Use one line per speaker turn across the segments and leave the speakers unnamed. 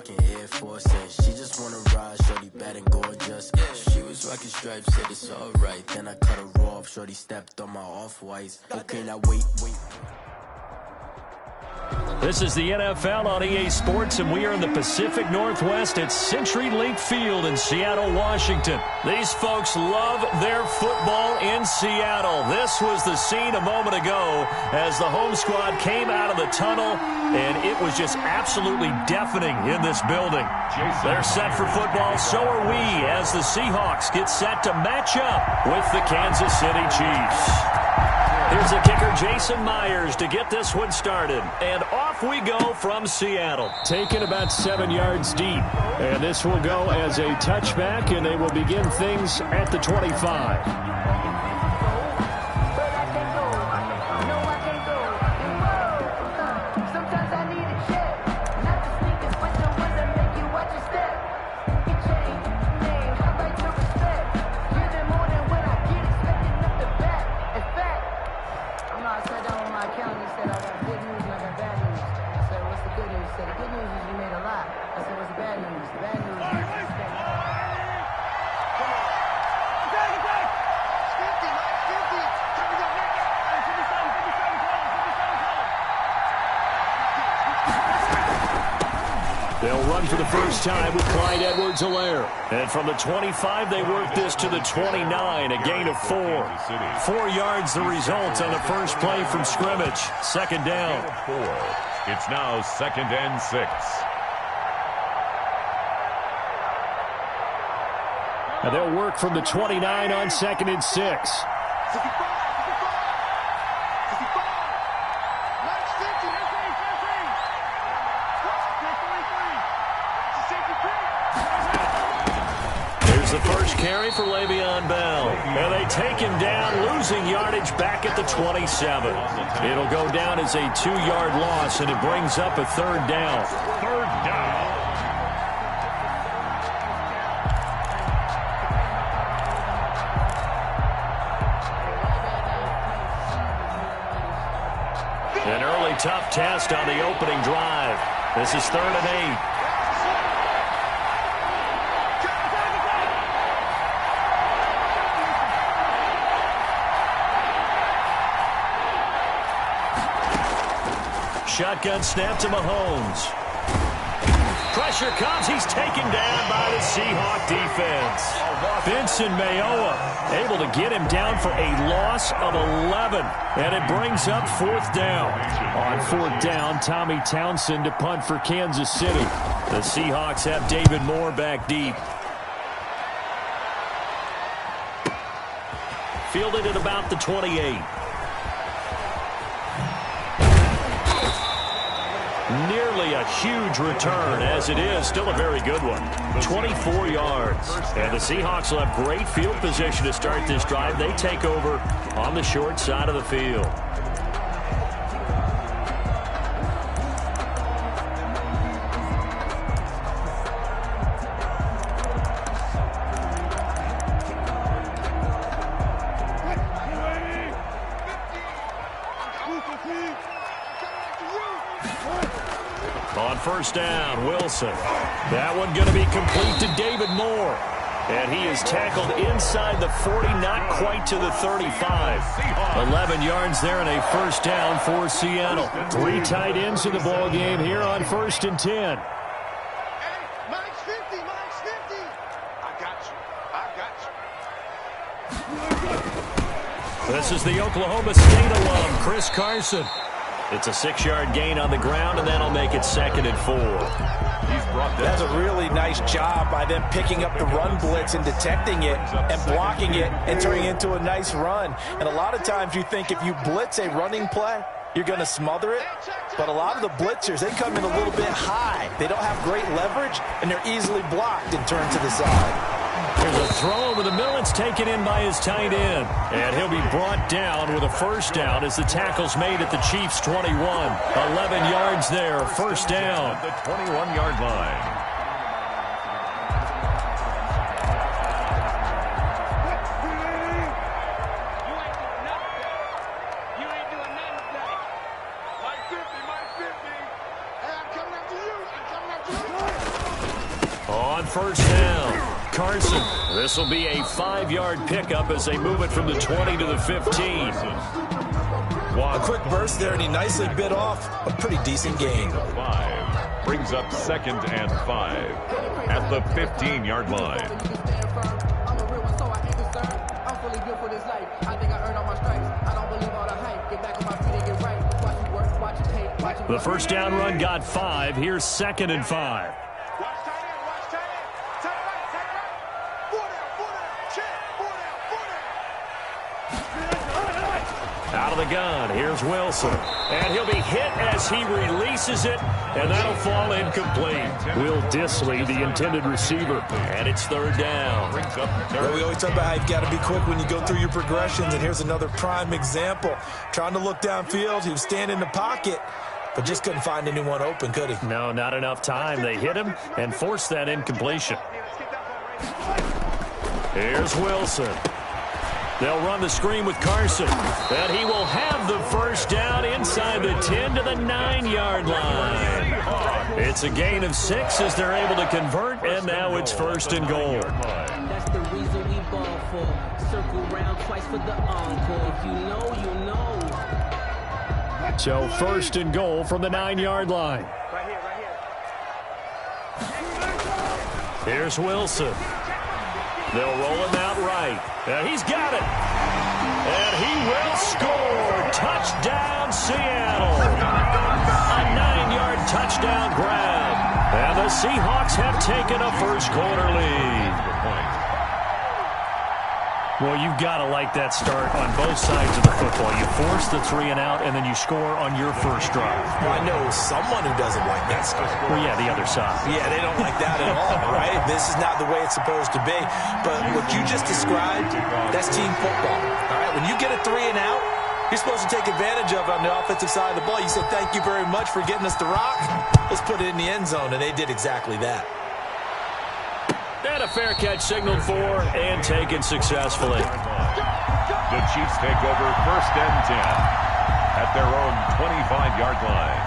rocking Air Forces. She just wanna ride, shorty bad and gorgeous. She was rocking stripes, said it's alright. Then I cut her off, shorty stepped on my off-whites. Okay, now wait.
This is the NFL on EA Sports, and we are in the Pacific Northwest at CenturyLink Field in Seattle, Washington. These folks love their football in Seattle. This was the scene a moment ago as the home squad came out of the tunnel, and it was just absolutely deafening in this building. They're set for football, so are we, as the Seahawks get set to match up with the Kansas City Chiefs. Here's the kicker, Jason Myers, to get this one started. And off we go from Seattle.
Taken about 7 yards deep. And this will go as a touchback, and they will begin things at the 25. They'll run for the first time with Clyde Edwards-Helaire. And from the 25, they work this to the 29, a gain of 4. 4 yards the result on the first play from scrimmage. Second down.
4. It's now 2nd and 6.
And they'll work from the 29 on 2nd and 6.
The first carry for Le'Veon Bell. And they take him down, losing yardage back at the 27. It'll go down as a 2-yard loss, and it brings up a 3rd down.
3rd down.
An early tough test on the opening drive. This is 3rd and 8. Shotgun snap to Mahomes. Pressure comes. He's taken down by the Seahawk defense. Vincent Mayowa able to get him down for a loss of 11. And it brings up 4th down. On 4th down, Tommy Townsend to punt for Kansas City. The Seahawks have David Moore back deep. Fielded at about the 28. Nearly a huge return, as it is still a very good one. 24 yards. And the Seahawks will have great field position to start this drive. They take over on the short side of the field. On first down, Wilson. That one going to be complete to David Moore. And he is tackled inside the 40, not quite to the 35. 11 yards there and a first down for Seattle. 3 tight ends in the ball game here on 1st and 10.
Mike's 50, Mike's 50. I got you.
This is the Oklahoma State alum, Chris Carson. It's a 6-yard gain on the ground, and that'll make it 2nd and 4.
That's a really nice job by them picking up the run blitz and detecting it and blocking it and turning it into a nice run. And a lot of times you think if you blitz a running play, you're going to smother it. But a lot of the blitzers, they come in a little bit high. They don't have great leverage, and they're easily blocked and turned to the side.
There's a throw over the middle. It's taken in by his tight end. And he'll be brought down with a first down as the tackle's made at the Chiefs' 21. 11 yards there, first down.
The 21-yard line.
on first down. Carson. This will be a 5-yard pickup as they move it from the 20 to the 15.
A quick burst there, and he nicely bit off a pretty decent gain.
5 brings up 2nd and 5 at the 15-yard line.
The first down run got 5. Here's 2nd and 5. Out of the gun, here's Wilson. And he'll be hit as he releases it, and that'll fall incomplete. Will Dissly, the intended receiver. And it's 3rd down.
Well, we always talk about how you've got to be quick when you go through your progressions, and here's another prime example. Trying to look downfield, he was standing in the pocket, but just couldn't find anyone open, could he?
No, not enough time. They hit him and forced that incompletion. Here's Wilson. They'll run the screen with Carson. And he will have the first down inside the 10 to the 9-yard line. It's a gain of 6 as they're able to convert, and now it's 1st and goal.
That's the reason we ball for. Circle round twice for the encore. If you know, you know.
So 1st and goal from the 9-yard line. Here's Wilson. They'll roll him out right. And he's got it. And he will score. Touchdown, Seattle. A 9-yard touchdown grab. And the Seahawks have taken a first-quarter lead. Well, you've got to like that start on both sides of the football. You force the 3 and out, and then you score on your first drive.
Well, I know someone who doesn't like that start.
Well, yeah, the other side.
Yeah, they don't like that at all, right? This is not the way it's supposed to be. But what you just described, that's team football. All right, when you get a 3 and out, you're supposed to take advantage of it on the offensive side of the ball. You said, thank you very much for getting us the rock. Let's put it in the end zone, and they did exactly that.
And a fair catch signaled for and taken successfully.
The Chiefs take over 1st and 10 at their own 25-yard line.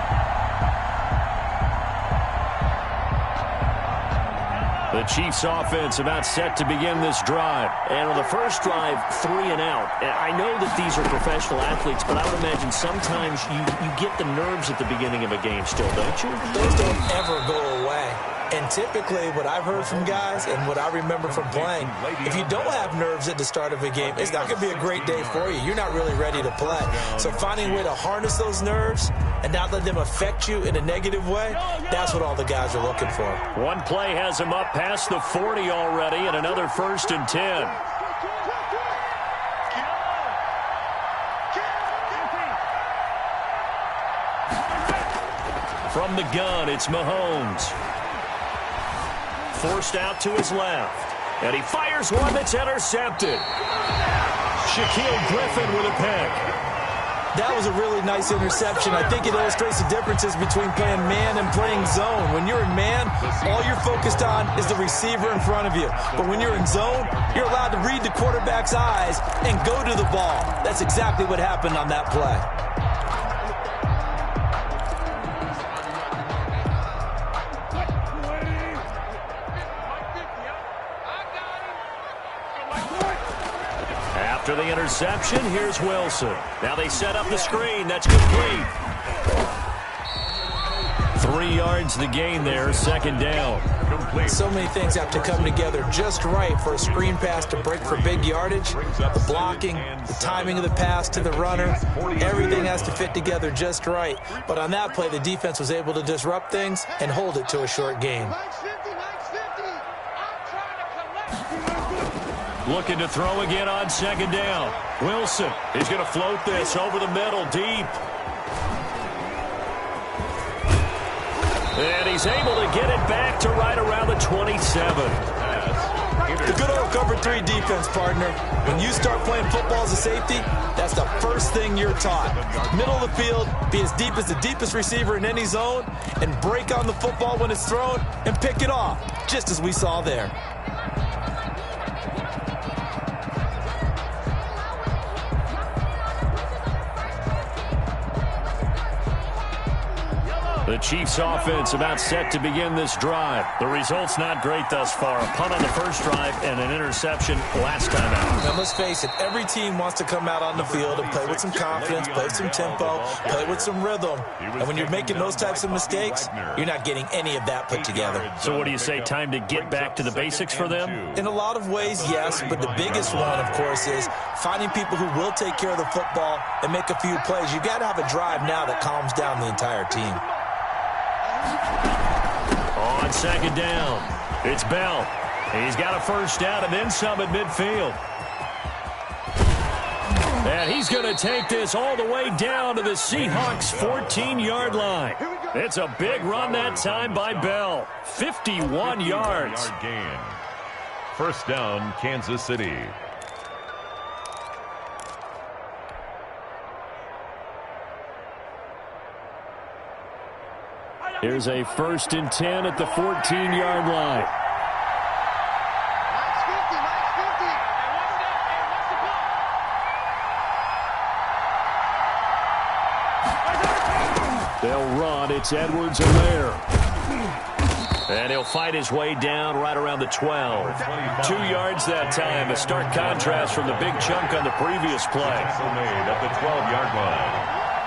The Chiefs offense about set to begin this drive. And on the first drive, 3 and out. I know that these are professional athletes, but I would imagine sometimes you get the nerves at the beginning of a game still, don't you?
Those don't ever go away. And typically what I've heard from guys and what I remember from playing, if you don't have nerves at the start of a game, it's not going to be a great day for you. You're not really ready to play. So finding a way to harness those nerves and not let them affect you in a negative way, that's what all the guys are looking for.
One play has him up past the 40 already, and another 1st and 10. From the gun, it's Mahomes. Forced out to his left. And he fires one that's intercepted. Shaquille Griffin with a pick.
That was a really nice interception. I think it illustrates the differences between playing man and playing zone. When you're in man, all you're focused on is the receiver in front of you. But when you're in zone, you're allowed to read the quarterback's eyes and go to the ball. That's exactly what happened on that play.
After the interception, here's Wilson. Now they set up the screen. That's complete. 3 yards the gain there, 2nd down.
So many things have to come together just right for a screen pass to break for big yardage. The blocking, the timing of the pass to the runner, everything has to fit together just right. But on that play, the defense was able to disrupt things and hold it to a short gain.
Looking to throw again on 2nd down. Wilson is going to float this over the middle deep. And he's able to get it back to right around the 27.
The good old cover 3 defense, partner. When you start playing football as a safety, that's the first thing you're taught. Middle of the field, be as deep as the deepest receiver in any zone, and break on the football when it's thrown and pick it off, just as we saw there.
The The Chiefs offense about set to begin this drive. The result's not great thus far. A punt on the first drive and an interception last time out.
Now, let's face it, every team wants to come out on the field and play with some confidence, play with some tempo, play with some rhythm. And when you're making those types of mistakes, you're not getting any of that put together.
So what do you say, time to get back to the basics for them?
In a lot of ways, yes, but the biggest one, of course, is finding people who will take care of the football and make a few plays. You've got to have a drive now that calms down the entire team.
On second down, it's Bell. He's got a first down and then some at midfield. And he's going to take this all the way down to the Seahawks' 14-yard line. It's a big run that time by Bell. 51 yards.
Gain. First down, Kansas City.
Here's a 1st and 10 at the 14-yard line. They'll run. It's Edwards-Helaire. And he'll fight his way down right around the 12. 2 yards that time. A stark contrast from the big chunk on the previous play.
Made at the 12-yard line.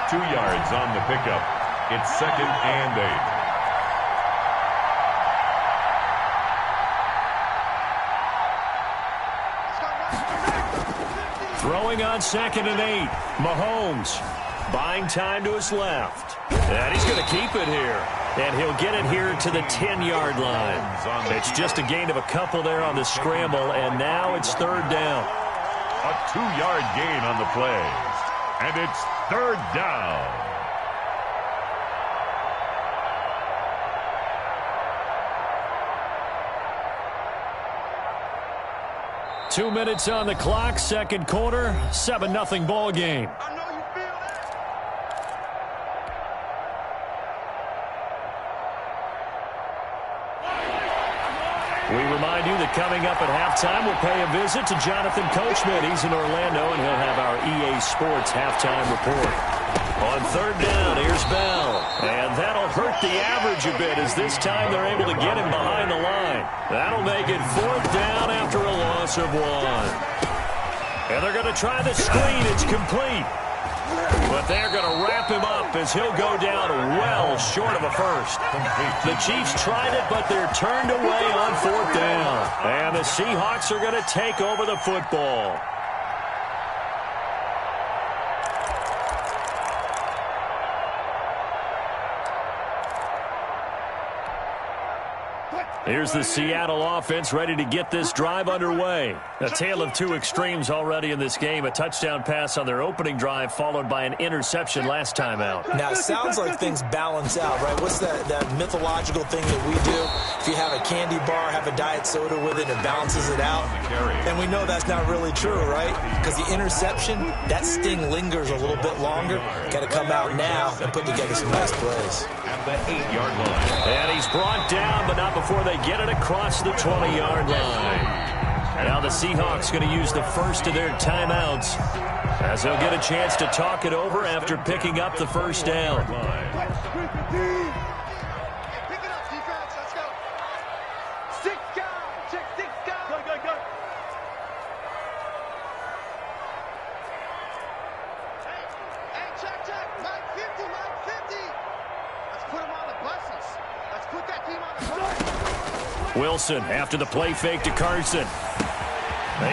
2 yards on the pickup. It's 2nd and 8.
Throwing on 2nd and 8. Mahomes buying time to his left. And he's going to keep it here. And he'll get it here to the 10-yard line. It's just a gain of a couple there on the scramble, and now it's 3rd down.
A 2-yard gain on the play. And it's 3rd down.
Two minutes on the clock, second quarter, 7-0 ball game. We remind you that coming up at halftime, we'll pay a visit to Jonathan Coachman. He's in Orlando, and he'll have our EA Sports halftime report. On 3rd down, here's Bell. And that'll hurt the average a bit, as this time they're able to get him behind the line. That'll make it 4th down after a loss of 1. And they're going to try the screen. It's complete. But they're going to wrap him up as he'll go down well short of a first. The Chiefs tried it, but they're turned away on 4th down. And the Seahawks are going to take over the football. Here's the Seattle offense ready to get this drive underway. A tale of two extremes already in this game. A touchdown pass on their opening drive followed by an interception last time out.
Now, it sounds like things balance out, right? What's that mythological thing that we do? If you have a candy bar, have a diet soda with it, it balances it out. And we know that's not really true, right? Because the interception, that sting lingers a little bit longer. Got to come out now and put together some nice plays.
At the 8-yard line.
And he's brought down, but not before they get it across the 20-yard line. Now the Seahawks going to use the first of their timeouts as they'll get a chance to talk it over after picking up the first down. Wilson after the play fake to Carson.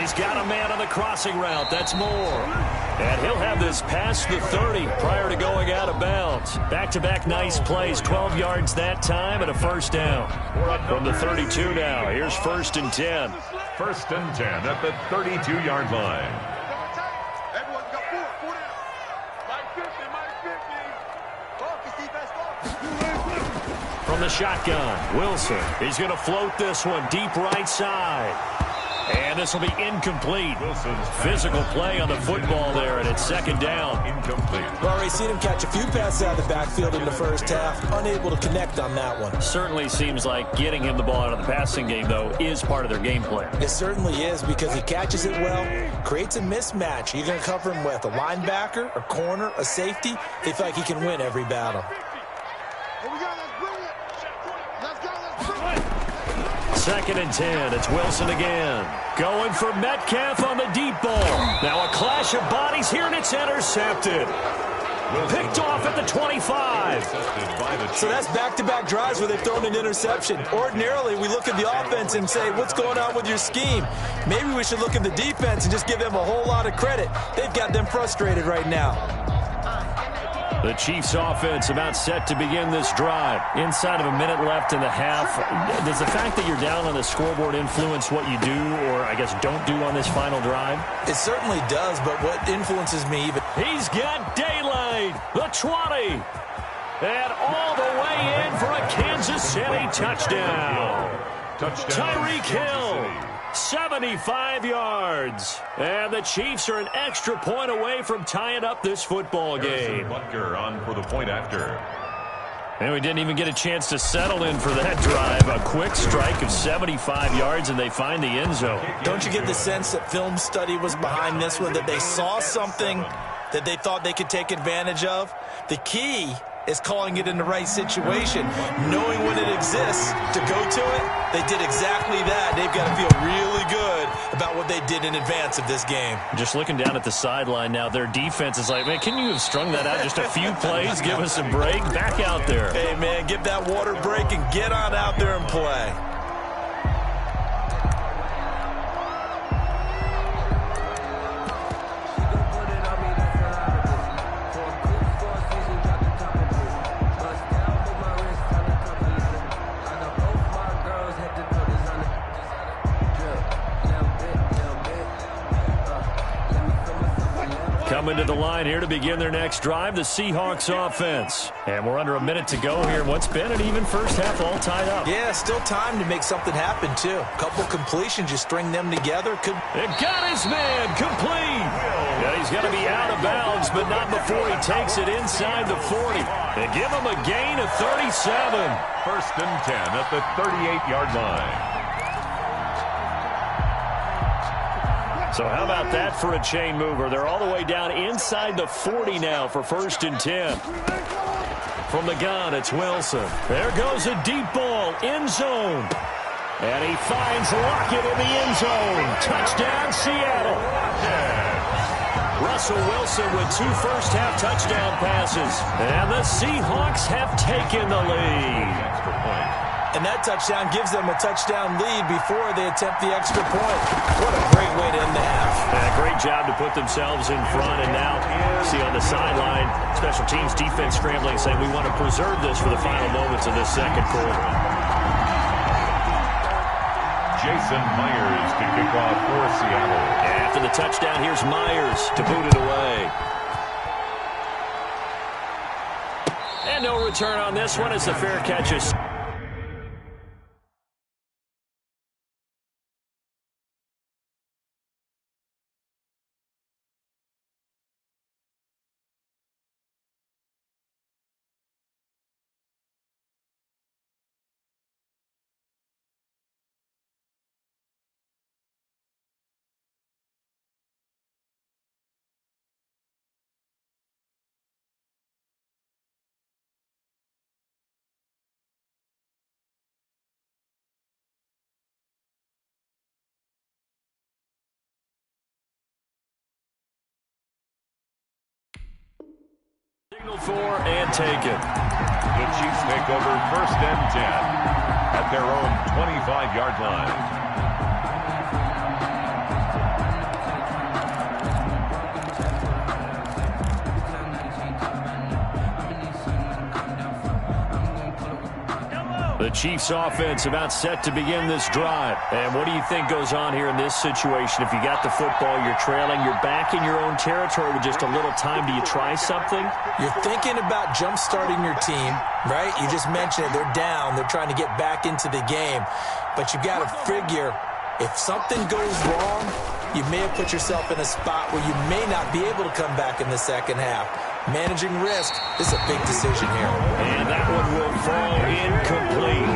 He's got a man on the crossing route. That's Moore. And he'll have this past the 30 prior to going out of bounds. Back-to-back nice plays. 12 yards that time and a first down. From the 32 now. Here's 1st and 10.
1st and 10 at the 32-yard line.
From the shotgun, Wilson. He's going to float this one deep right side. And this will be incomplete. Physical play on the football there, and it's 2nd down.
Incomplete.
We've already seen him catch a few passes out of the backfield in the first half. Unable to connect on that one.
Certainly seems like getting him the ball out of the passing game, though, is part of their game plan.
It certainly is because he catches it well, creates a mismatch. You're going to cover him with a linebacker, a corner, a safety. They feel like he can win every battle.
Here we go.
2nd and 10. It's Wilson again. Going for Metcalf on the deep ball. Now a clash of bodies here, and it's intercepted. Picked off at the 25.
So that's back-to-back drives where they've thrown an interception. Ordinarily, we look at the offense and say, what's going on with your scheme? Maybe we should look at the defense and just give them a whole lot of credit. They've got them frustrated right now.
The Chiefs offense about set to begin this drive. Inside of a minute left in the half. Does the fact that you're down on the scoreboard influence what you do, or I guess don't do on this final drive?
It certainly does, but what influences me even...
He's got daylight. The 20. And all the way in for a Kansas City touchdown. Tyreek Hill. 75 yards. And the Chiefs are an extra point away from tying up this football game.
Butker on for the point after.
And we didn't even get a chance to settle in for that drive. A quick strike of 75 yards, and they find the end zone.
Don't you get the sense that film study was behind this one, that they saw something that they thought they could take advantage of? The key is calling it in the right situation, knowing when it exists to go to it. They did exactly that. They've got to feel really good about what they did in advance of this game.
Just looking down at the sideline now, their defense is like, man, can you have strung that out just a few plays? Give us a break. Back out there.
Hey, man, give that water break and get on out there and play.
Coming to the line here to begin their next drive, the Seahawks offense. And we're under a minute to go here. What's been an even first half, all tied up.
Yeah, still time to make something happen, too. A couple completions, you string them together.
It got his man complete. Yeah, he's going to be out of bounds, but not before he takes it inside the 40. They give him a gain of 37.
1st and 10 at the 38-yard line.
So how about that for a chain mover? They're all the way down inside the 40 now for 1st and 10. From the gun, it's Wilson. There goes a deep ball, end zone. And he finds Lockett in the end zone. Touchdown, Seattle. Russell Wilson with 2 first-half touchdown passes. And the Seahawks have taken the lead.
And that touchdown gives them a touchdown lead before they attempt the extra point. What a great way to end the half.
Yeah, great job to put themselves in front. And now, see on the sideline, special teams defense scrambling, saying we want to preserve this for the final moments of this second quarter.
Jason Myers to kick off for Seattle.
After the touchdown, here's Myers to boot it away. And no return on this one as the fair catch is... Signal for and taken.
The Chiefs take over 1st and 10 at their own 25-yard line.
The Chiefs offense about set to begin this drive. And what do you think goes on here in this situation? If you got the football, you're trailing, you're back in your own territory with just a little time. Do you try something?
You're thinking about jump-starting your team, right? You just mentioned it. They're down. They're trying to get back into the game. But you've got to figure if something goes wrong, you may have put yourself in a spot where you may not be able to come back in the second half. Managing risk, this is a big decision here.
And that one will fall incomplete.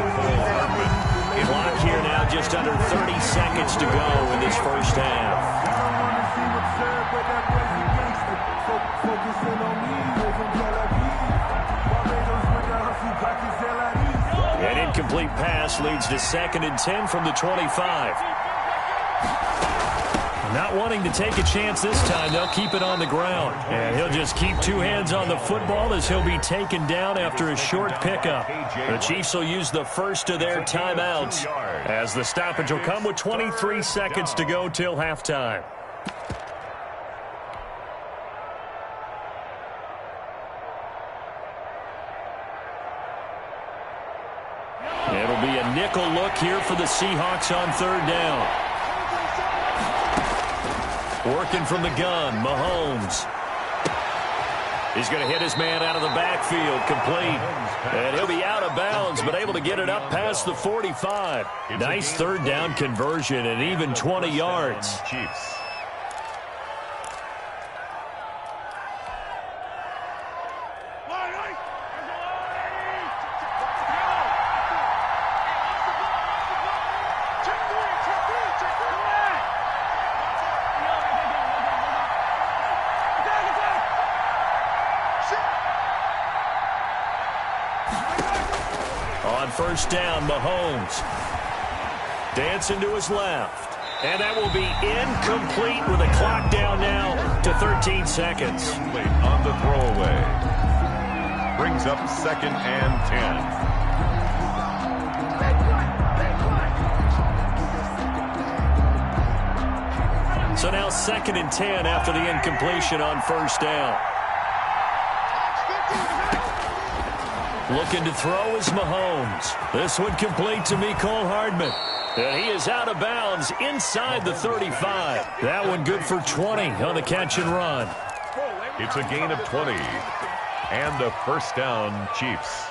Clock here now, just under 30 seconds to go in this first half. An incomplete pass leads to 2nd and 10 from the 25. Not wanting to take a chance this time, they'll keep it on the ground. And he'll just keep 2 hands on the football as he'll be taken down after a short pickup. The Chiefs will use the first of their timeouts as the stoppage will come with 23 seconds to go till halftime. It'll be a nickel look here for the Seahawks on 3rd down. Working from the gun, Mahomes. He's going to hit his man out of the backfield, complete. And he'll be out of bounds, but able to get it up past the 45. Nice 3rd down conversion and even 20 yards.
Chiefs.
On 1st down, Mahomes. Dancing to his left. And that will be incomplete with a clock down now to 13 seconds.
Late on the throwaway. Brings up 2nd and 10.
So now 2nd and 10 after the incompletion on 1st down. Looking to throw is Mahomes. This one complete to Mecole Hardman. And he is out of bounds inside the 35. That one good for 20 on the catch and run.
It's a gain of 20. And a 1st down, Chiefs.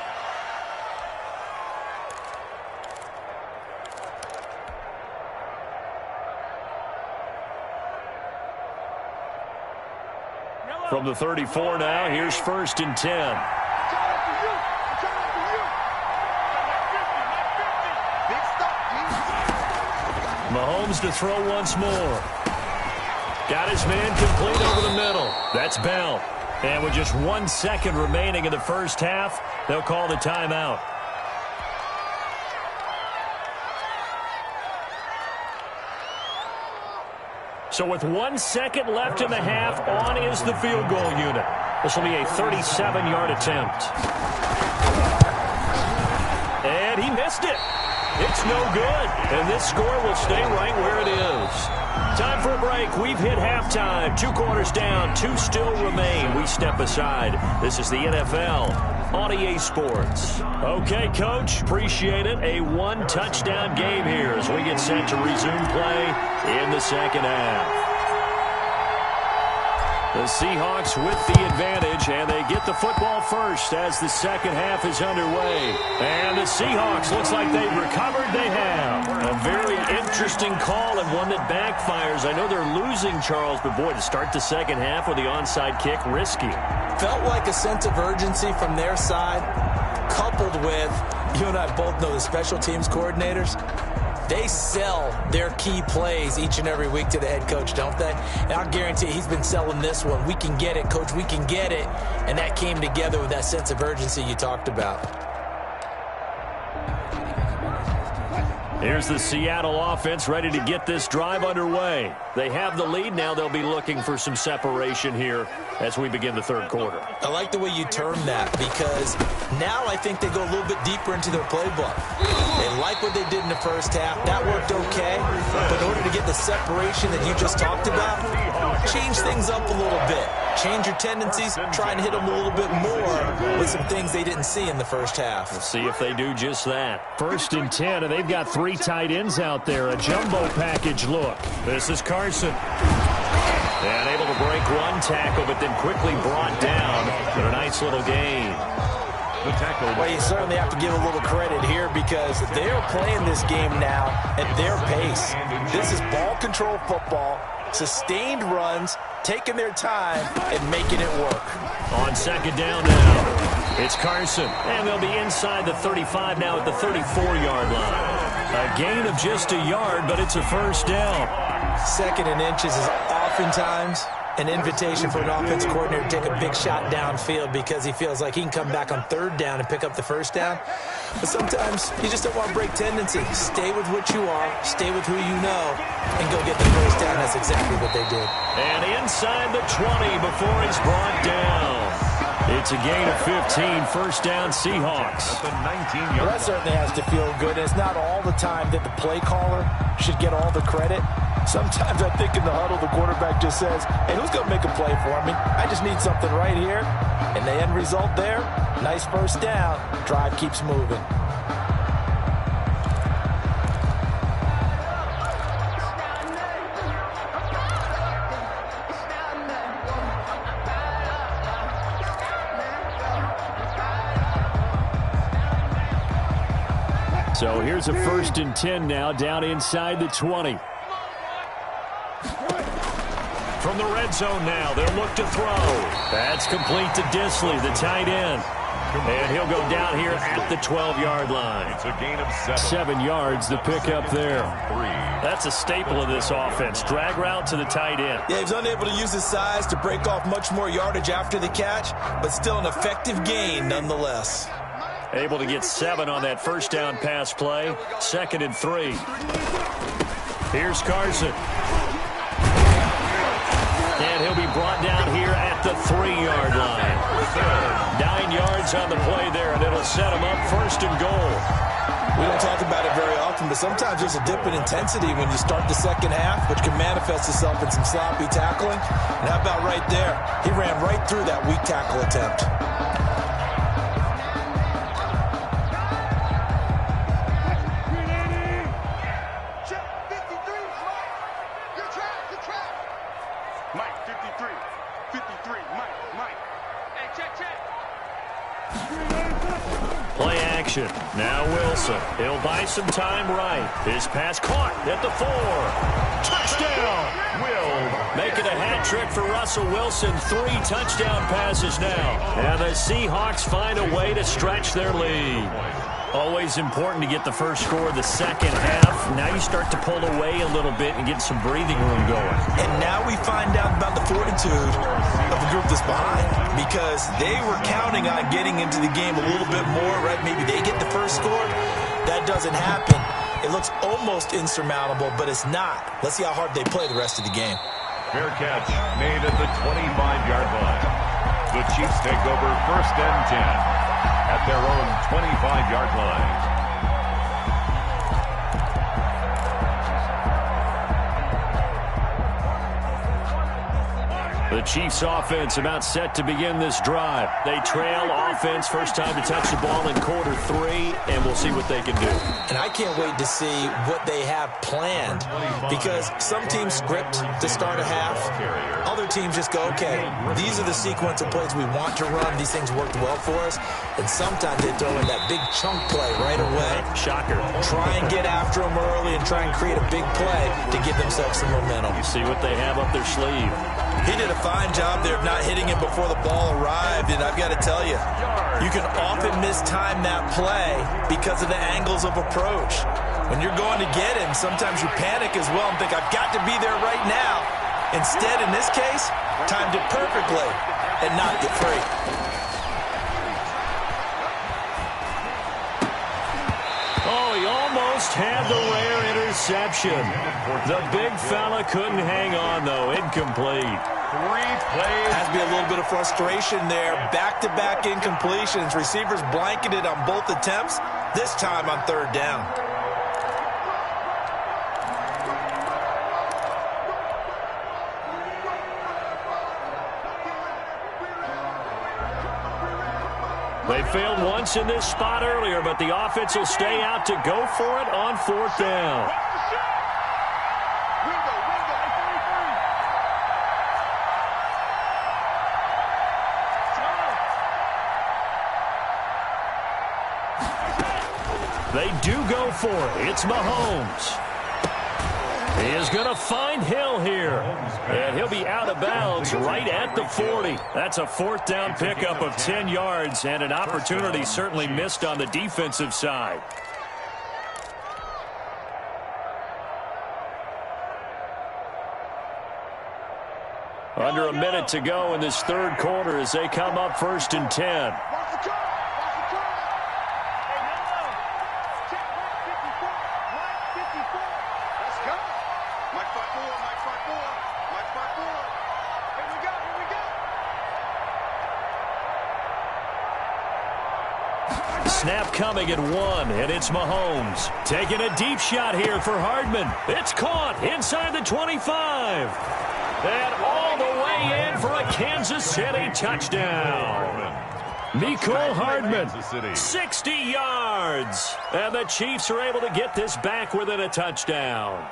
From the 34 now, here's 1st and 10. Mahomes to throw once more. Got his man complete over the middle. That's Bell. And with just 1 second remaining in the 1st half, they'll call the timeout. So with 1 second left in the half, on is the field goal unit. This will be a 37-yard attempt. And he missed it. It's no good. And this score will stay right where it is. Time for a break. We've hit halftime. 2 quarters down. 2 still remain. We step aside. This is the NFL on EA Sports. Okay, Coach. Appreciate it. A 1-touchdown game here as we get set to resume play in the 2nd half. The Seahawks with the advantage, and they get the football first as the 2nd half is underway. And the Seahawks, looks like they've recovered. They have. A very interesting call and one that backfires. I know they're losing, Charles, but boy, to start the 2nd half with the onside kick, risky.
Felt like a sense of urgency from their side, coupled with, you and I both know the special teams coordinators. They sell their key plays each and every week to the head coach, don't they? And I'll guarantee he's been selling this one. We can get it, Coach. We can get it. And that came together with that sense of urgency you talked about.
Here's the Seattle offense ready to get this drive underway. They have the lead. Now they'll be looking for some separation here as we begin the 3rd quarter.
I like the way you term that because now I think they go a little bit deeper into their playbook. They like what they did in the 1st half. That worked okay. But in order to get the separation that you just talked about, change things up a little bit. Change your tendencies. Try and hit them a little bit more with some things they didn't see in the 1st half.
We'll see if they do just that. 1st and 10, and they've got 3 tight ends out there. A jumbo package look. This is Carson. And able to break 1 tackle, but then quickly brought down. But a nice little gain.
The tackle.
Well, you certainly have to give a little credit here because they're playing this game now at their pace. This is ball control football, sustained runs, taking their time, and making it work.
On 2nd down now, it's Carson. And they'll be inside the 35 now at the 34-yard line. A gain of just a yard, but it's a 1st down.
2nd and inches is oftentimes an invitation for an offense coordinator to take a big shot downfield because he feels like he can come back on third down and pick up the first down. But sometimes you just don't want to break tendency. Stay with what you are, stay with who you know, and go get the first down. That's exactly what they did.
And inside the 20 before he's brought down. It's a gain of 15, first down Seahawks.
At the 19-yard
Well, that certainly has to feel good. It's not all the time that the play caller should get all the credit. Sometimes I think in the huddle, the quarterback just says, hey, who's going to make a play for me? I just need something right here. And the end result there, nice first down. Drive keeps moving.
So here's a 1st and 10 now, down inside the 20. From the red zone now, they'll look to throw. That's complete to Disley, the tight end. And he'll go down here at the 12-yard line.
It's a gain of 7.
7 yards, the pickup there. That's a staple of this offense. Drag route to the tight end.
Yeah, he was unable to use his size to break off much more yardage after the catch, but still an effective gain nonetheless.
Able to get 7 on that first down pass play. 2nd and 3. Here's Carson. And he'll be brought down here at the 3-yard line. 9 yards on the play there, and it'll set him up 1st and goal.
We don't talk about it very often, but sometimes there's a dip in intensity when you start the second half, which can manifest itself in some sloppy tackling. And how about right there? He ran right through that weak tackle attempt.
Play action. Now Wilson. He'll buy some time right. His pass caught at the 4. Touchdown! Will make it a hat trick for Russell Wilson. 3 touchdown passes now. And the Seahawks find a way to stretch their lead. Always important to get the first score of the second half. Now you start to pull away a little bit and get some breathing room going.
And now we find out about the fortitude of the group that's behind, because they were counting on getting into the game a little bit more, right? Maybe they get the first score. That doesn't happen. It looks almost insurmountable, but it's not. Let's see how hard they play the rest of the game.
Fair catch made at the 25-yard line. The Chiefs take over 1st and 10 at their own 25-yard line.
The Chiefs offense about set to begin this drive. They trail offense, first time to touch the ball in quarter 3, and we'll see what they can do.
And I can't wait to see what they have planned, because some teams script to start a half. Other teams just go, okay, these are the sequence of plays we want to run. These things worked well for us. And sometimes they throw in that big chunk play right away.
Shocker.
Try and get after them early and try and create a big play to give themselves some momentum.
You see what they have up their sleeve.
He did a fine job there of not hitting it before the ball arrived, and I've got to tell you, you can often mistime that play because of the angles of approach. When you're going to get him, sometimes you panic as well and think, I've got to be there right now. Instead, in this case, timed it perfectly and knocked it free.
Oh, he almost had the rare interception. The big fella couldn't hang on, though. Incomplete.
3 plays.
Has to be a little bit of frustration there. Back-to-back incompletions. Receivers blanketed on both attempts, this time on 3rd down.
They failed once in this spot earlier, but the offense will stay out to go for it on 4th down. They do go for it. It's Mahomes. He is going to find Hill here. And he'll be out of bounds right at the 40. That's a 4th down pickup of 10 yards and an opportunity certainly missed on the defensive side. Under a minute to go in this third quarter as they come up 1st and 10. Snap coming at 1, and it's Mahomes. Taking a deep shot here for Hardman. It's caught inside the 25. And all the way in for a Kansas City touchdown. Mecole Hardman, 60 yards. And the Chiefs are able to get this back within a touchdown.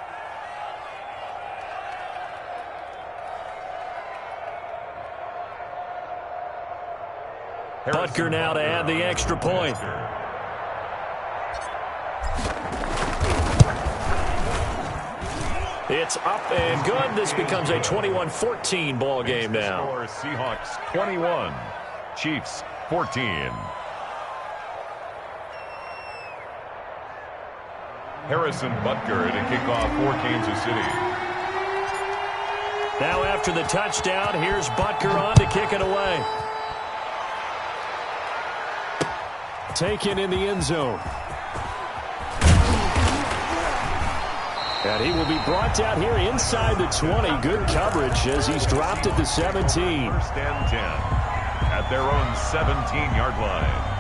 Butker now to add the extra point. It's up and good. This becomes a 21-14 ball game now.
Seahawks 21, Chiefs 14. Harrison Butker to kick off for Kansas City.
Now after the touchdown, here's Butker on to kick it away. Taken in the end zone. And he will be brought down here inside the 20. Good coverage as he's dropped at the 17.
1st and 10 at their own 17-yard line.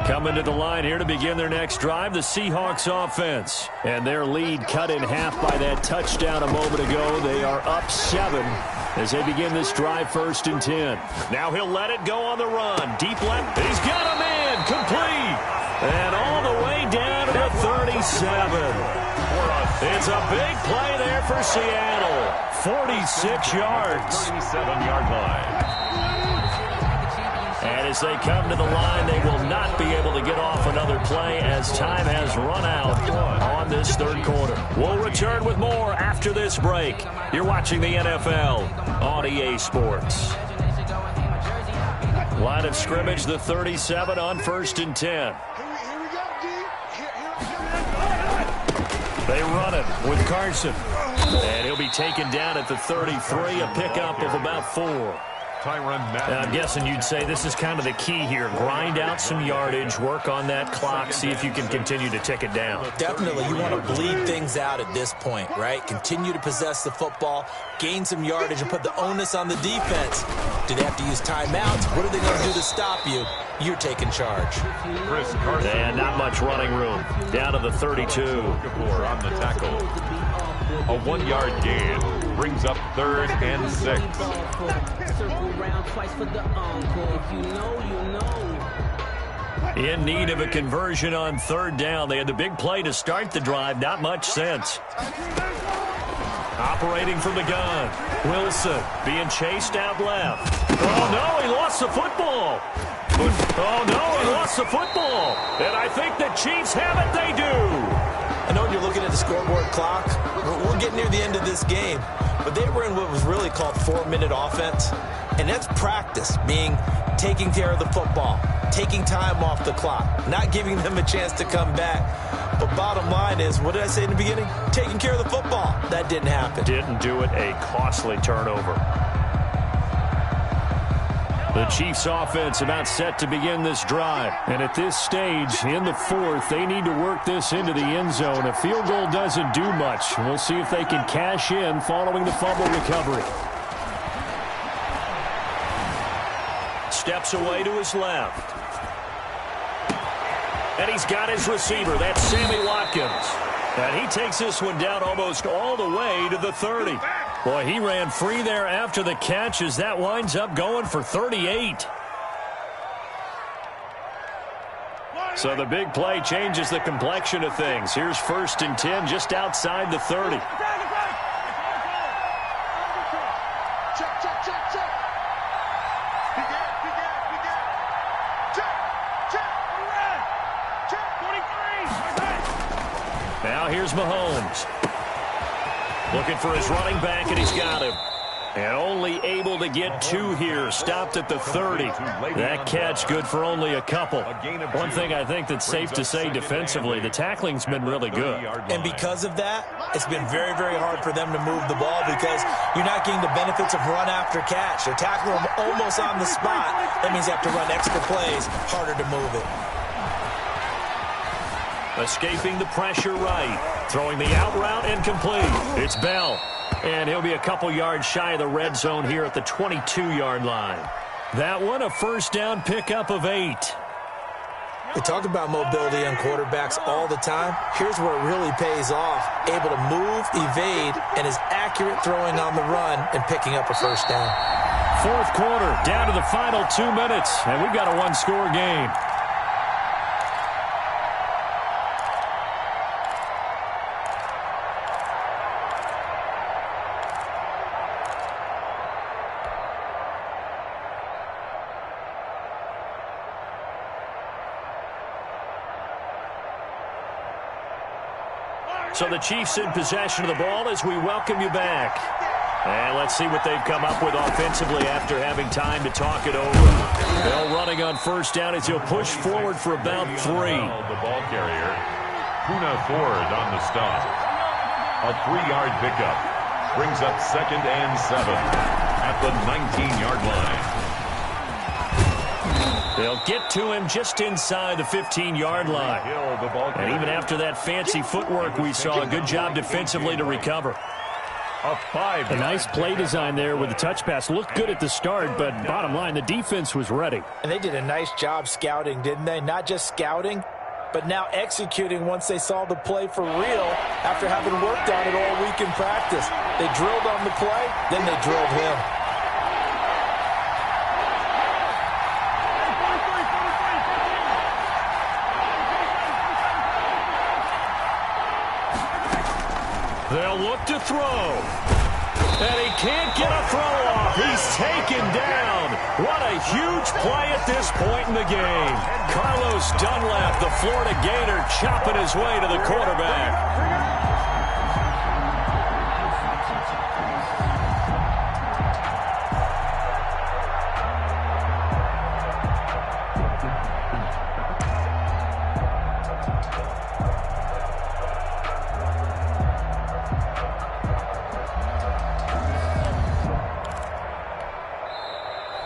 Coming to the line here to begin their next drive, the Seahawks offense. And their lead cut in half by that touchdown a moment ago. They are up 7 as they begin this drive 1st and 10. Now he'll let it go on the run. Deep left. He's got a man. Complete. And all the way down to the 37. It's a big play there for Seattle. 46 yards.
37-yard line.
And as they come to the line, they will not be able to get off another play as time has run out on this third quarter. We'll return with more after this break. You're watching the NFL on EA Sports. Line of scrimmage, the 37 on 1st and 10. They run it with Carson. And he'll be taken down at the 33, a pickup of about 4.
I'm
guessing you'd say this is kind of the key here. Grind out some yardage, work on that clock, see if you can continue to tick it down.
Definitely, you want to bleed things out at this point, right? Continue to possess the football, gain some yardage, and put the onus on the defense. Do they have to use timeouts? What are they going to do to stop you? You're taking charge.
And not much running room. Down to the 32.
On the tackle. A 1-yard gain brings up 3rd and 6.
In need of a conversion on 3rd down. They had the big play to start the drive. Not much sense. Operating from the gun. Wilson being chased out left. Oh, no, he lost the football. Oh, no, he lost the football. And I think the Chiefs have it. They do.
I know you're looking at the scoreboard clock. We're getting near the end of this game. But they were in what was really called 4-minute offense. And that's practice, meaning taking care of the football, taking time off the clock, not giving them a chance to come back. But bottom line is, what did I say in the beginning? Taking care of the football. That didn't happen.
Didn't do it. A costly turnover. The Chiefs offense about set to begin this drive. And at this stage, in the 4th, they need to work this into the end zone. A field goal doesn't do much. We'll see if they can cash in following the fumble recovery. Steps away to his left. And he's got his receiver. That's Sammy Watkins. And he takes this one down almost all the way to the 30. Boy, he ran free there after the catch as that winds up going for 38. So the big play changes the complexion of things. Here's 1st and 10 just outside the 30. Now here's Mahomes. Looking for his running back, and he's got him. And only able to get 2 here, stopped at the 30. That catch good for only a couple. One thing I think that's safe to say defensively, the tackling's been really good.
And because of that, it's been very, very hard for them to move the ball because you're not getting the benefits of run after catch. They're tackling them almost on the spot. That means they have to run extra plays, harder to move it.
Escaping the pressure right. Throwing the out route and complete. It's Bell. And he'll be a couple yards shy of the red zone here at the 22-yard line. That one, a first down pickup of 8.
We talk about mobility on quarterbacks all the time. Here's where it really pays off. Able to move, evade, and is accurate throwing on the run and picking up a first down.
Fourth quarter, down to the final 2 minutes, and we've got a one-score game. So the Chiefs in possession of the ball as we welcome you back. And let's see what they've come up with offensively after having time to talk it over. Bell running on first down as he'll push forward for about 3.
The ball carrier, Puna Ford on the stop. A 3-yard pickup brings up 2nd and 7 at the 19-yard line.
They'll get to him just inside the 15-yard line. And even after that fancy footwork we saw, a good job defensively to recover.
A nice play design there with the touch pass. Looked good at the start, but bottom line, the defense was ready.
And they did a nice job scouting, didn't they? Not just scouting, but now executing once they saw the play for real after having worked on it all week in practice. They drilled on the play, then they drilled him.
They'll look to throw. And he can't get a throw off. He's taken down. What a huge play at this point in the game. Carlos Dunlap, the Florida Gator, chopping his way to the quarterback.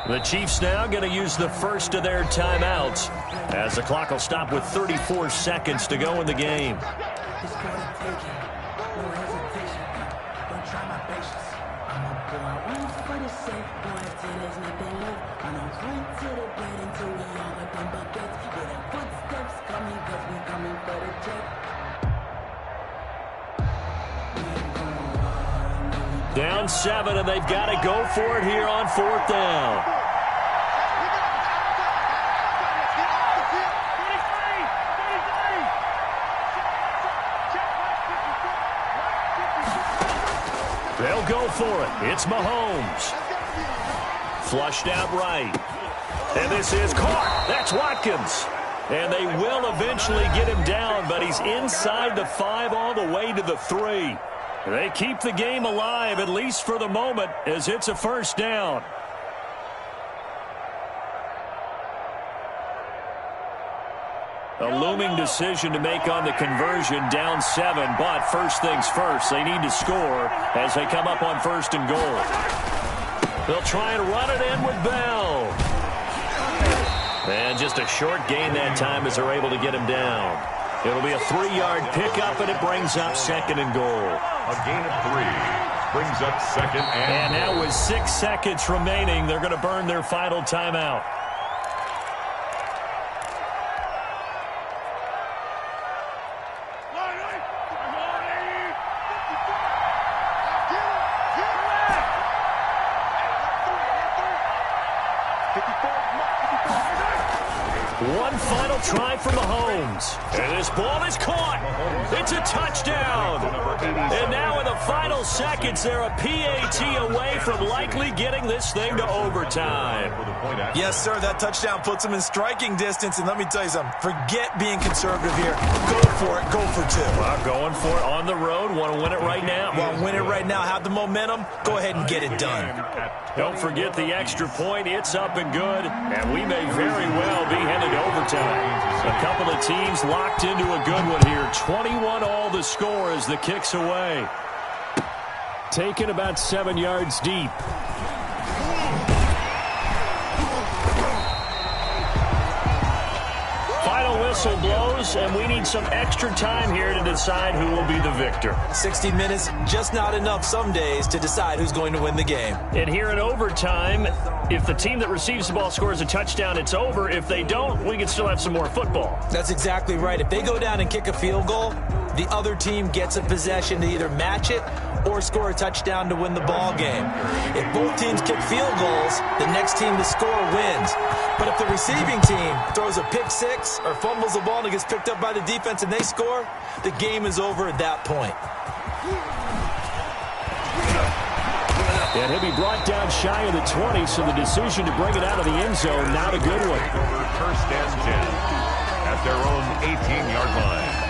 The Chiefs now going to use the first of their timeouts as the clock will stop with 34 seconds to go in the game. Down 7, and they've got to go for it here on 4th down. They'll go for it. It's Mahomes. Flushed out right. And this is caught. That's Watkins. And they will eventually get him down, but he's inside the 5 all the way to the 3. They keep the game alive, at least for the moment, as it's a first down. A looming decision to make on the conversion, down 7, but first things first, they need to score as they come up on 1st and goal. They'll try and run it in with Bell. And just a short gain that time as they're able to get him down. It'll be a 3-yard pickup, and it brings up 2nd and goal.
A gain of 3 brings up 2nd and goal.
Now with 6 seconds remaining, they're going to burn their final timeout. One final try for Mahomes. And this ball is caught. It's a touchdown. And now with a final seconds, they're a PAT away from likely getting this thing to overtime.
Yes, sir, that touchdown puts them in striking distance, and let me tell you something, forget being conservative here. Go for it, go for two.
Well, going for it on the road, want to win it right now.
Well, win it right now, have the momentum, go ahead and get it done.
Don't forget the extra point, it's up and good, and we may very well be headed to overtime. A couple of teams locked into a good one here. 21 all the score as the kick's away. Taken about 7 yards deep. Final whistle blows, and we need some extra time here to decide who will be the victor.
60 minutes, just not enough some days to decide who's going to win the game.
And here in overtime, if the team that receives the ball scores a touchdown, it's over. If they don't, we can still have some more football.
That's exactly right. If they go down and kick a field goal, the other team gets a possession to either match it or score a touchdown to win the ball game. If both teams kick field goals, the next team to score wins. But if the receiving team throws a pick six or fumbles the ball and it gets picked up by the defense and they score, the game is over at that point.
And he'll be brought down shy of the 20, so the decision to bring it out of the end zone, not a good one.
First and 10 at their own 18-yard line.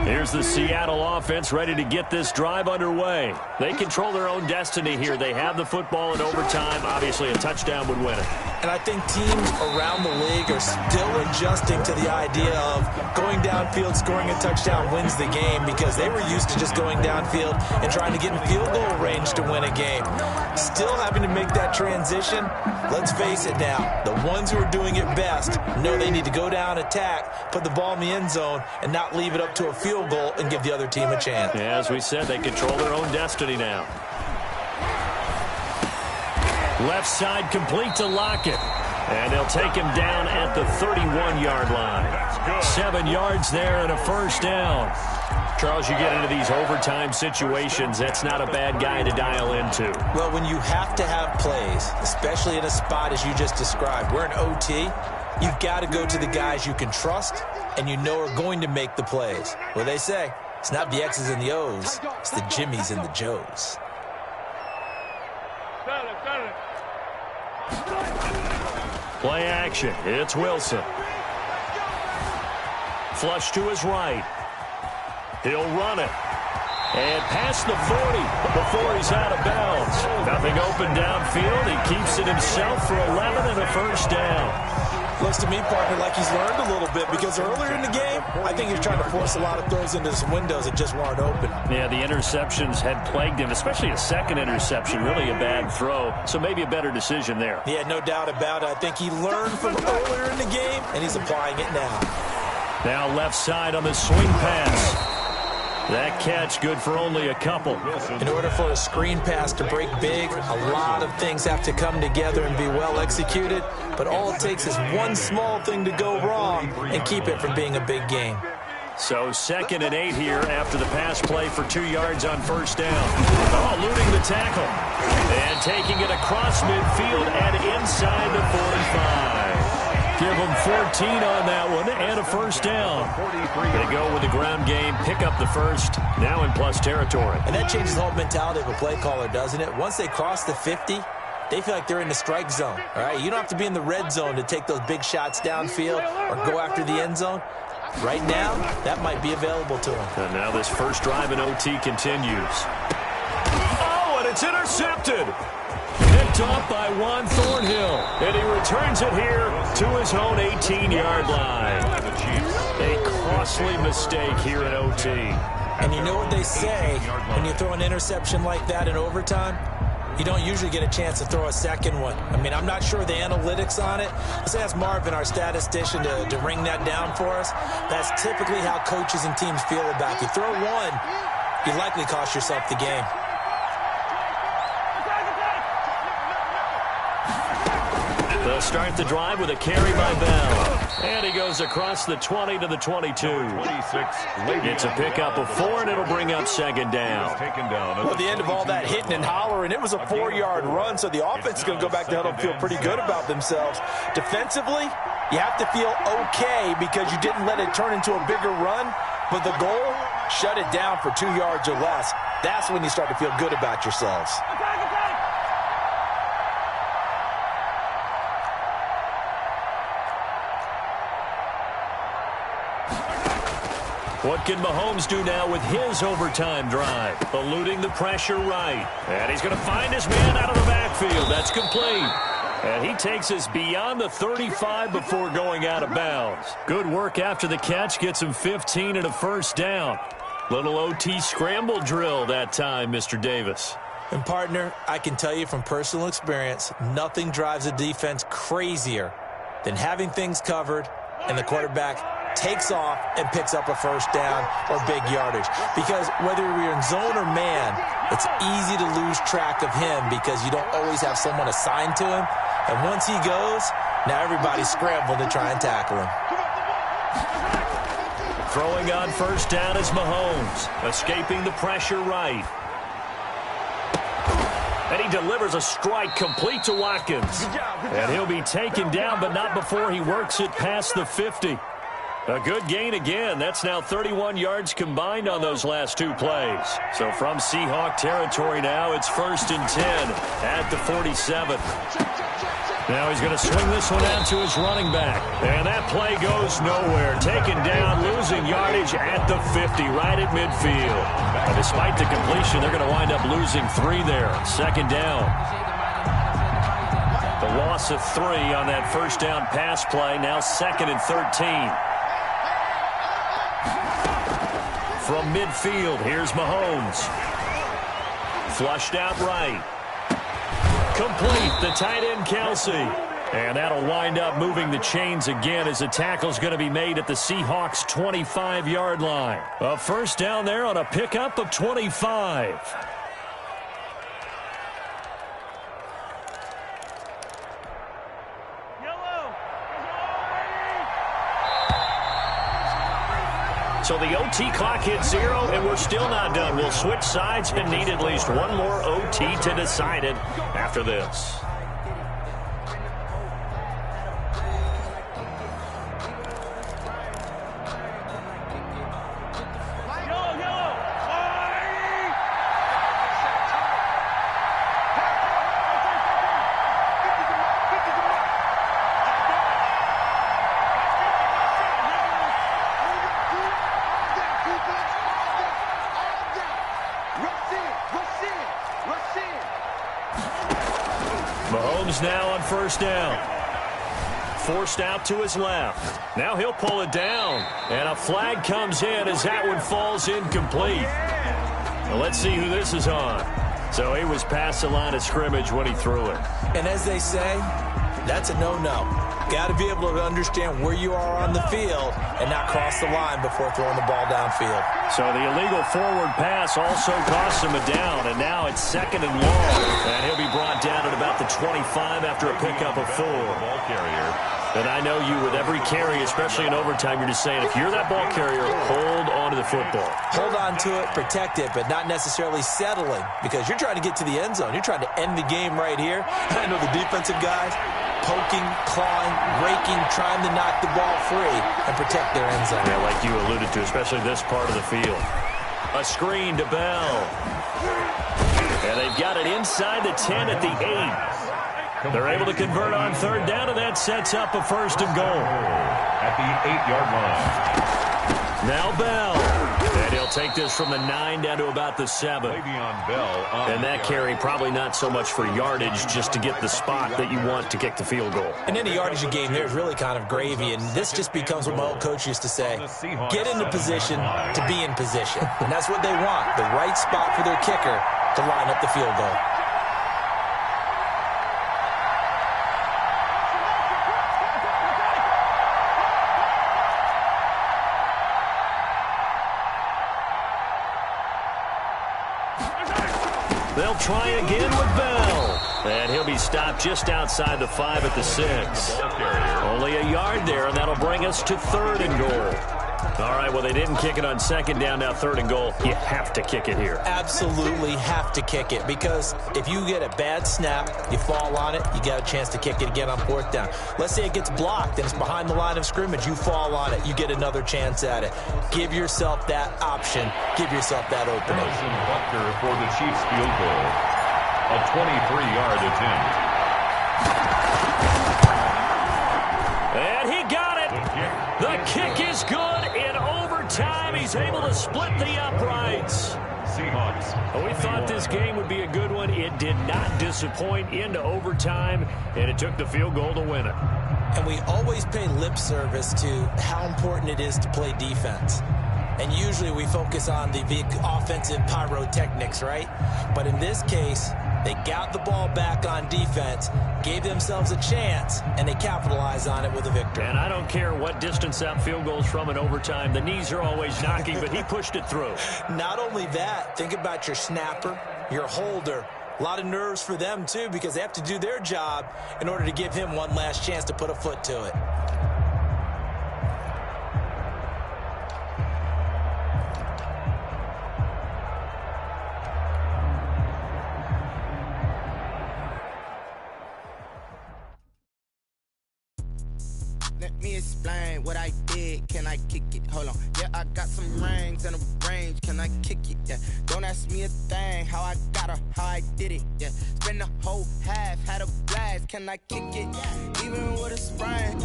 Here's the Seattle offense ready to get this drive underway. They control their own destiny here. They have the football in overtime. Obviously, a touchdown would win it.
And I think teams around the league are still adjusting to the idea of going downfield, scoring a touchdown wins the game, because they were used to just going downfield and trying to get in field goal range to win a game. Still having to make that transition. Let's face it now, the ones who are doing it best know they need to go down, attack, put the ball in the end zone, and not leave it up to a field goal and give the other team a chance.
Yeah, as we said, they control their own destiny now. Left side complete to Lockett. And they'll take him down at the 31-yard line. 7 yards there and a first down. Charles, you get into these overtime situations, that's not a bad guy to dial into.
Well, when you have to have plays, especially in a spot as you just described, we're in OT, you've got to go to the guys you can trust and you know are going to make the plays. Well, they say, it's not the X's and the O's, it's the Jimmies and the Joes.
Play action. It's Wilson. Flush to his right. He'll run it. And past the 40 before he's out of bounds. Nothing open downfield. He keeps it himself for 11 and a first down.
Looks to me, partner, like he's learned a little bit, because earlier in the game, I think he was trying to force a lot of throws into some windows that just weren't open.
Yeah, the interceptions had plagued him, especially a second interception, really a bad throw. So maybe a better decision there.
Yeah, no doubt about it. I think he learned from earlier in the game, and he's applying it now.
Now left side on the swing pass. That catch good for only a couple.
In order for a screen pass to break big, a lot of things have to come together and be well executed. But all it takes is one small thing to go wrong and keep it from being a big game.
So 2nd and 8 here after the pass play for 2 yards on first down. Oh, eluding the tackle. And taking it across midfield and inside the 45. Give them 14 on that one and a first down. They go with the ground game, pick up the first, now in plus territory.
And that changes the whole mentality of a play caller, doesn't it? Once they cross the 50, they feel like they're in the strike zone. All right, you don't have to be in the red zone to take those big shots downfield or go after the end zone. Right now, that might be available to them.
And now this first drive in OT continues. Oh, and it's intercepted. Picked off by Juan Thornhill. And he returns it here to his own 18-yard line. A costly mistake here in OT.
And you know what they say, when you throw an interception like that in overtime, you don't usually get a chance to throw a second one. I mean, I'm not sure the analytics on it. Let's ask Marvin, our statistician, to ring that down for us. That's typically how coaches and teams feel about it. You throw one, you likely cost yourself the game.
They'll start the drive with a carry by Bell. And he goes across the 20 to the 22. It's a pickup of 4, and it'll bring up 2nd down.
Well, at the end of all that hitting and hollering, it was a 4-yard run, so the offense is going to go back to huddle and feel pretty good about themselves. Defensively, you have to feel okay because you didn't let it turn into a bigger run, but the goal shut it down for 2 yards or less. That's when you start to feel good about yourselves.
What can Mahomes do now with his overtime drive? Eluding the pressure right. And he's going to find his man out of the backfield. That's complete. And he takes us beyond the 35 before going out of bounds. Good work after the catch. Gets him 15 and a first down. Little OT scramble drill that time, Mr. Davis.
And, partner, I can tell you from personal experience, nothing drives a defense crazier than having things covered and the quarterback takes off and picks up a first down or big yardage. Because whether you're in zone or man, it's easy to lose track of him because you don't always have someone assigned to him. And once he goes, now everybody's scrambled to try and tackle him.
Throwing on first down is Mahomes, escaping the pressure right. And he delivers a strike complete to Watkins. And he'll be taken down, but not before he works it past the 50. A good gain again. That's now 31 yards combined on those last 2 plays. So from Seahawk territory now, it's 1st and 10 at the 47. Now he's going to swing this one out to his running back. And that play goes nowhere. Taken down, losing yardage at the 50, right at midfield. And despite the completion, they're going to wind up losing 3 there. 2nd down. The loss of 3 on that first down pass play. Now 2nd and 13. From midfield, here's Mahomes. Flushed out right. Complete, the tight end, Kelsey. And that'll wind up moving the chains again as the tackle's going to be made at the Seahawks' 25-yard line. A first down there on a pickup of 25. So the OT clock hits 0, and we're still not done. We'll switch sides and need at least one more OT to decide it after this. Mahomes now on first down. Forced out to his left. Now he'll pull it down. And a flag comes in as that one falls incomplete. Well, let's see who this is on. So he was past the line of scrimmage when he threw it.
And as they say, that's a no-no. Got to be able to understand where you are on the field and not cross the line before throwing the ball downfield.
So the illegal forward pass also costs him a down, and now it's 2nd and long. And he'll be brought down at about the 25 after a pickup of 4.
Ball carrier.
And I know you, with every carry, especially in overtime, you're just saying, if you're that ball carrier, hold on to the football.
Hold on to it, protect it, but not necessarily settling because you're trying to get to the end zone. You're trying to end the game right here. I know the defensive guys poking, clawing, raking, trying to knock the ball free and protect their end zone.
Yeah, like you alluded to, especially this part of the field. A screen to Bell. And they've got it inside the 10 at the 8. They're able to convert on third down, and that sets up a 1st and goal.
At the 8-yard line.
Now Bell. And he'll take this from the 9 down to about the 7.
Le'Veon Bell on
And that carry probably not so much for yardage, just to get the spot that you want to kick the field goal.
And any yardage game there is really kind of gravy, and this just becomes what my old coach used to say, get into position to be in position. And that's what they want, the right spot for their kicker to line up the field goal.
They'll try again with Bell. And he'll be stopped just outside the 5 at the 6. Only a yard there, and that'll bring us to 3rd and goal. All right, well, they didn't kick it on second down, now third and goal. You have to kick it here.
Absolutely have to kick it, because if you get a bad snap, you fall on it, you got a chance to kick it again on fourth down. Let's say it gets blocked and it's behind the line of scrimmage. You fall on it, you get another chance at it. Give yourself that option. Give yourself that opening.
Harrison Butker for the Chiefs field goal. A 23-yard attempt.
And he got it. The kick is good in overtime. He's able to split the uprights.
Seahawks.
We thought this game would be a good one. It did not disappoint into overtime, and it took the field goal to win it.
And we always pay lip service to how important it is to play defense. And usually we focus on the big offensive pyrotechnics, right? But in this case, they got the ball back on defense, gave themselves a chance, and they capitalized on it with a victory.
And I don't care what distance that field goal is from in overtime. The knees are always knocking, but he pushed it through.
Not only that, think about your snapper, your holder. A lot of nerves for them, too, because they have to do their job in order to give him one last chance to put a foot to it.
Let me explain what I did. Can I kick it? Hold on. Yeah, I got some rings and a range. Can I kick it? Yeah. Don't ask me a thing. How I got her, how I did it. Yeah. Spend the whole half, had a blast. Can I kick it? Even with a sprain.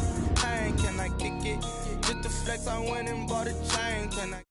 Can I kick it? Just the flex, I went and bought a chain. Can I?